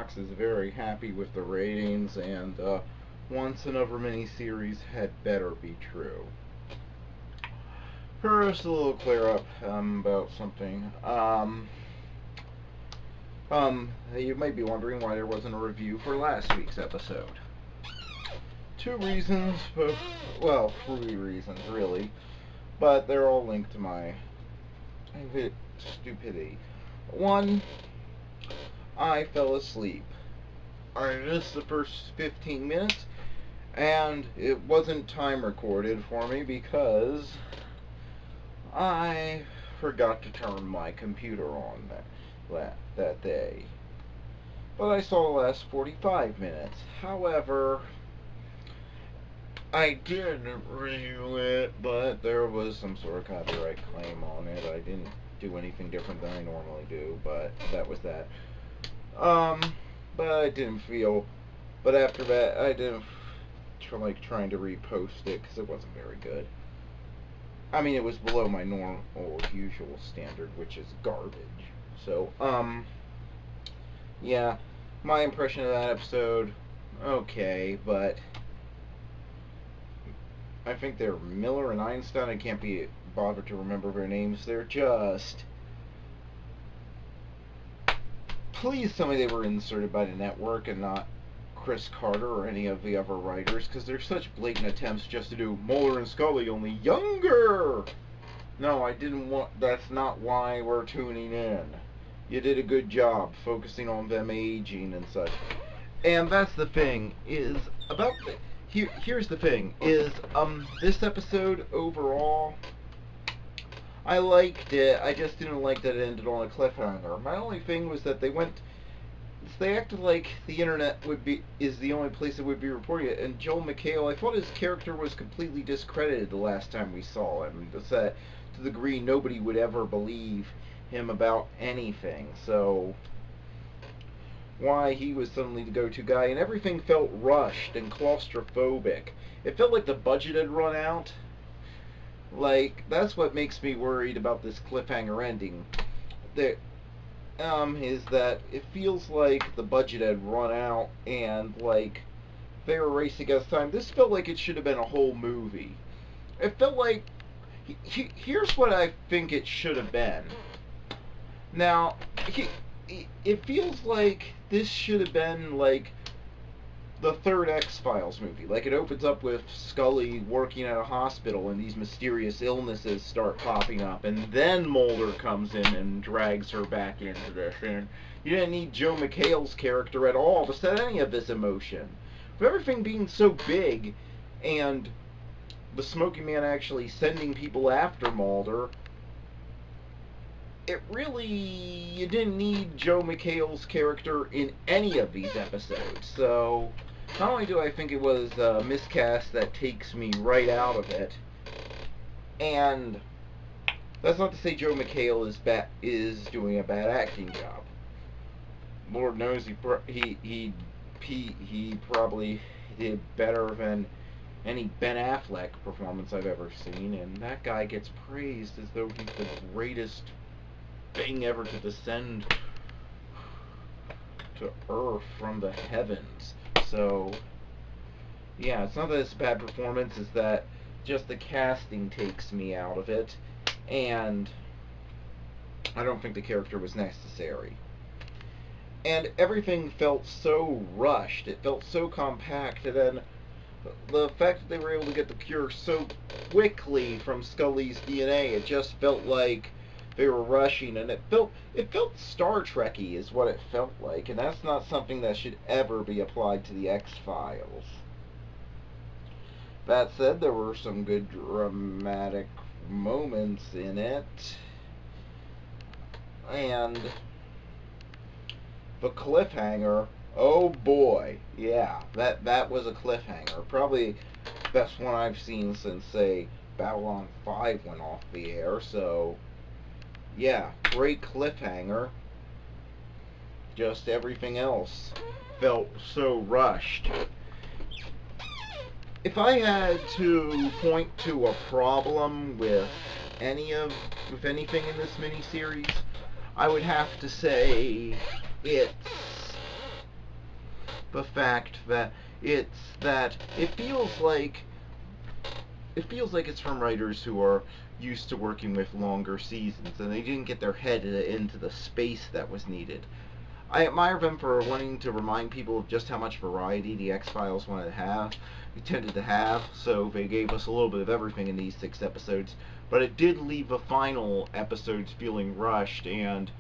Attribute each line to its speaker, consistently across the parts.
Speaker 1: Fox is very happy with the ratings, and wants another miniseries had better be true. First, a little clear up about something. You might be wondering why there wasn't a review for last week's episode. Two reasons, well, three reasons really, but they're all linked to my stupidity. One, I fell asleep. I missed the first 15 minutes, and it wasn't time recorded for me because I forgot to turn my computer on that day. But I saw the last 45 minutes. However, I did review it, but there was some sort of copyright claim on it. I didn't do anything different than I normally do, but that was that. But I didn't feel, but after that, I didn't like trying to repost it because it wasn't very good. I mean, it was below my normal, usual standard, which is garbage. So, yeah, my impression of that episode, okay, but I think they're Miller and Einstein. I can't be bothered to remember their names. They're just... Please tell me they were inserted by the network and not Chris Carter or any of the other writers, because they're such blatant attempts just to do Mulder and Scully, only younger! No, I didn't want... That's not why we're tuning in. You did a good job focusing on them aging and such. And that's the thing, is about the... Here's the thing, is, this episode overall, I liked it, I just didn't like that it ended on a cliffhanger. My only thing was that they acted like the internet is the only place that would be reporting it, and Joel McHale, I thought his character was completely discredited the last time we saw him, to the degree nobody would ever believe him about anything, so... why he was suddenly the go-to guy, and everything felt rushed and claustrophobic. It felt like the budget had run out. Like, that's what makes me worried about this cliffhanger ending. Is that it feels like the budget had run out, and, like, they were racing against time. This felt like it should have been a whole movie. It felt like... Here's what I think it should have been. Now, it feels like this should have been like the third X-Files movie. Like, it opens up with Scully working at a hospital and these mysterious illnesses start popping up, and then Mulder comes in and drags her back into this, and you didn't need Joe McHale's character at all to set any of this emotion. With everything being so big, and the Smoking Man actually sending people after Mulder, it really, you didn't need Joe McHale's character in any of these episodes. So, not only do I think it was a miscast that takes me right out of it, and that's not to say Joe McHale is doing a bad acting job. Lord knows he probably did better than any Ben Affleck performance I've ever seen, and that guy gets praised as though he's the greatest thing ever to descend to Earth from the heavens. So, yeah, it's not that it's a bad performance, it's that just the casting takes me out of it, and I don't think the character was necessary. And everything felt so rushed, it felt so compact, and then the fact that they were able to get the cure so quickly from Scully's DNA, it just felt like they were rushing, and it felt Star Trek-y is what it felt like, and that's not something that should ever be applied to the X-Files. That said, there were some good dramatic moments in it, and the cliffhanger, oh boy, yeah, that was a cliffhanger. Probably the best one I've seen since, say, Babylon 5 went off the air, so... yeah, great cliffhanger. Just everything else felt so rushed. If I had to point to a problem with anything in this miniseries, I would have to say it's the fact that it feels like it's from writers who are used to working with longer seasons, and they didn't get their head into the space that was needed. I admire them for wanting to remind people of just how much variety the X-Files tended to have, so they gave us a little bit of everything in these 6 episodes, but it did leave the final episodes feeling rushed, and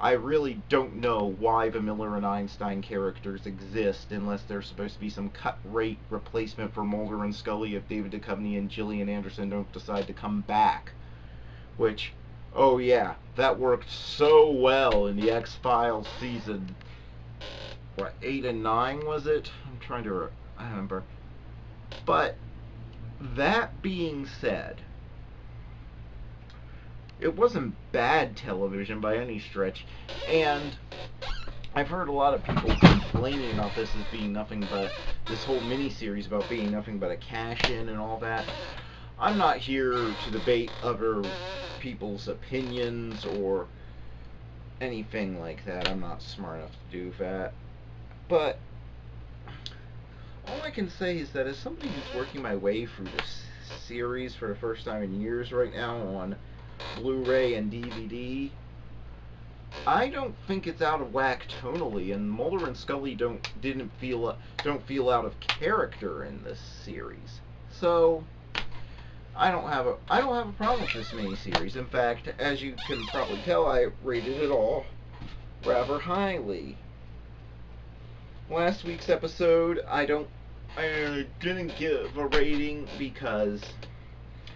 Speaker 1: I really don't know why the Miller and Einstein characters exist unless they're supposed to be some cut-rate replacement for Mulder and Scully if David Duchovny and Gillian Anderson don't decide to come back. Which, oh yeah, that worked so well in the X-Files season, what, 8 and 9 was it? I'm trying to remember. But, that being said, it wasn't bad television by any stretch, and I've heard a lot of people complaining about this as being nothing but, this whole miniseries about being nothing but a cash-in and all that. I'm not here to debate other people's opinions or anything like that. I'm not smart enough to do that. But all I can say is that as somebody who's working my way through this series for the first time in years right now on Blu-ray and DVD, I don't think it's out of whack tonally, and Mulder and Scully don't feel out of character in this series. So I don't have a problem with this miniseries. In fact, as you can probably tell, I rated it all rather highly. Last week's episode, I didn't give a rating because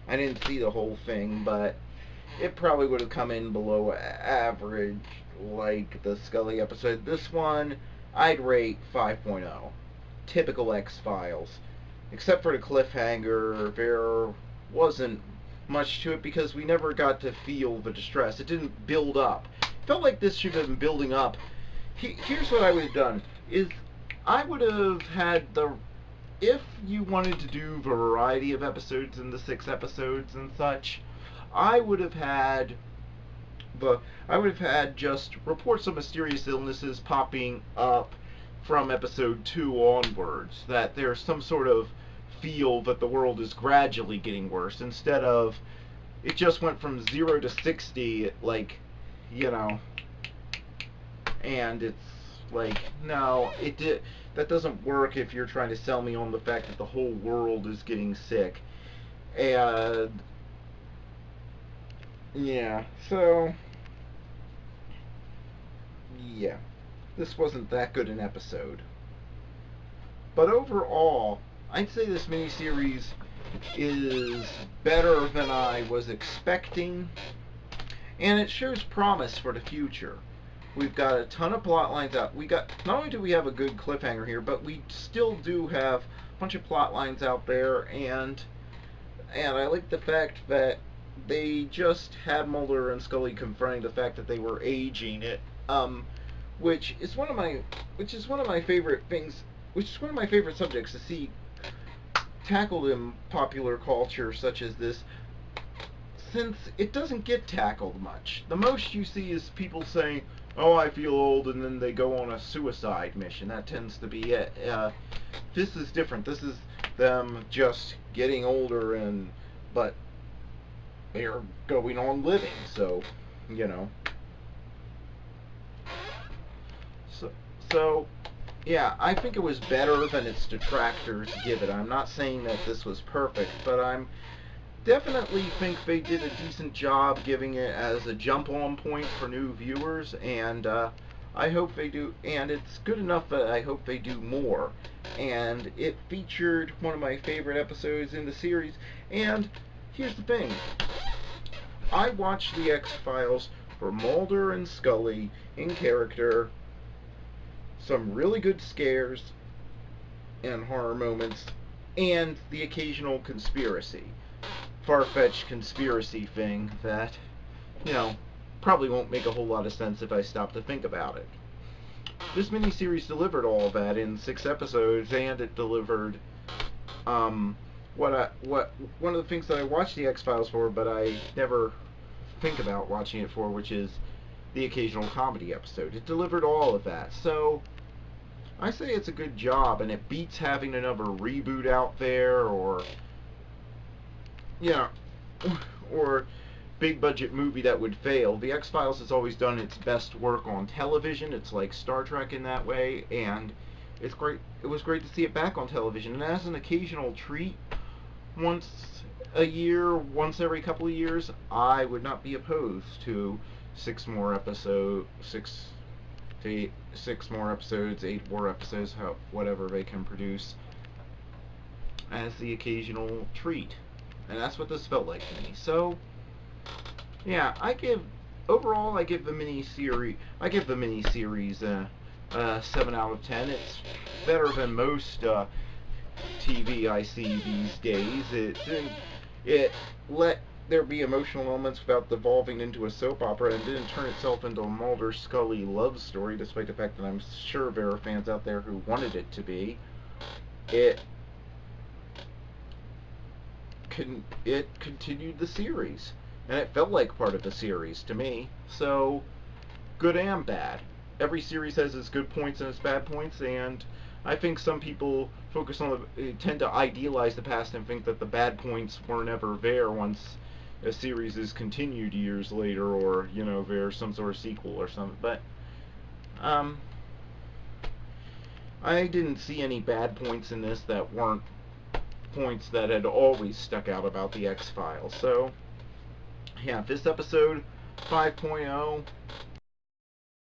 Speaker 1: I didn't see the whole thing, but it probably would have come in below average like the Scully episode. This one, I'd rate 5.0. Typical X-Files. Except for the cliffhanger, there wasn't much to it because we never got to feel the distress. It didn't build up. It felt like this should have been building up. Here's what I would have done, is I would have had if you wanted to do a variety of episodes in the 6 episodes and such, I would have had just reports of mysterious illnesses popping up from episode 2 onwards, that there's some sort of feel that the world is gradually getting worse, instead of it just went from 0 to 60, like, you know, and it's like, no, that doesn't work if you're trying to sell me on the fact that the whole world is getting sick. And yeah, so yeah, this wasn't that good an episode. But overall, I'd say this miniseries is better than I was expecting, and it shows promise for the future. We've got a ton of plot lines out. Not only do we have a good cliffhanger here, but we still do have a bunch of plot lines out there, and I like the fact that they just had Mulder and Scully confronting the fact that they were aging it, which is one of my favorite things, which is one of my favorite subjects to see tackled in popular culture such as this, since it doesn't get tackled much. The most you see is people saying, "Oh, I feel old," and then they go on a suicide mission. That tends to be it. This is different. This is them just getting older, but they're going on living, so, you know. So, yeah, I think it was better than its detractors give it. I'm not saying that this was perfect, but I'm definitely think they did a decent job giving it as a jump-on point for new viewers, and I hope they do, and it's good enough that I hope they do more. And it featured one of my favorite episodes in the series, and here's the thing. I watched the X-Files for Mulder and Scully in character, some really good scares and horror moments, and the occasional conspiracy. Far-fetched conspiracy thing that, you know, probably won't make a whole lot of sense if I stop to think about it. This miniseries delivered all of that in 6 episodes, and it delivered one of the things that I watched the X-Files for, but I never think about watching it for, which is the occasional comedy episode. It delivered all of that. So I say it's a good job, and it beats having another reboot out there, or yeah, or big budget movie that would fail. The X-Files has always done its best work on television. It's like Star Trek in that way, and it's great. It was great to see it back on television, and as an occasional treat, once a year, once every couple of years, I would not be opposed to six more episodes, 8 more episodes, whatever they can produce as the occasional treat. And that's what this felt like to me. So, yeah, I give the mini series 7 out of 10. It's better than most TV I see these days. It let there be emotional moments without devolving into a soap opera, and didn't turn itself into a Mulder Scully love story, despite the fact that I'm sure there are fans out there who wanted it to be. It it continued the series, and it felt like part of the series to me. So, good and bad. Every series has its good points and its bad points, and I think some people tend to idealize the past and think that the bad points were never there once a series is continued years later, or there's some sort of sequel or something. But um, I didn't see any bad points in this that weren't points that had always stuck out about the X-Files. So, yeah, this episode 5.0